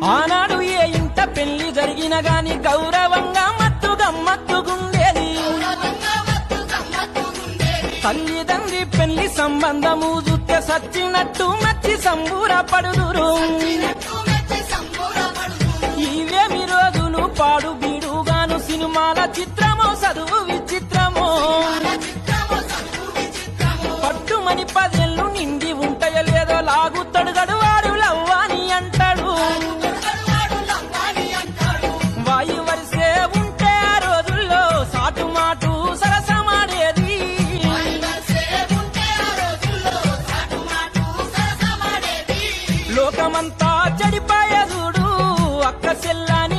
ఆనాడు ఏ ఇంట పెళ్లి జరిగిన గాని గౌరవంగా మత్తు గమ్మత్తుగుండేది. తల్లిదండ్రి పెళ్లి సంబంధము చూస్తే సచ్చినట్టు మచ్చి సంబూరపడుదురు. ఇవేమి రోజులు పాడు బీడుగాను సినిమాల చిత్రమో చదువు విచిత్రమో. పట్టుమని 10 ఏళ్ళు నిండి ఉంటాయో లేదో లాగుతాడు గడువాడు లవ్వాని అంటాడు. వాయి వరిసే ఉంటే ఆ రోజుల్లో సాటు మాటు సరసమాడేది. లోకమంతా చెడిపాయ చూడు అక్క చెల్లాని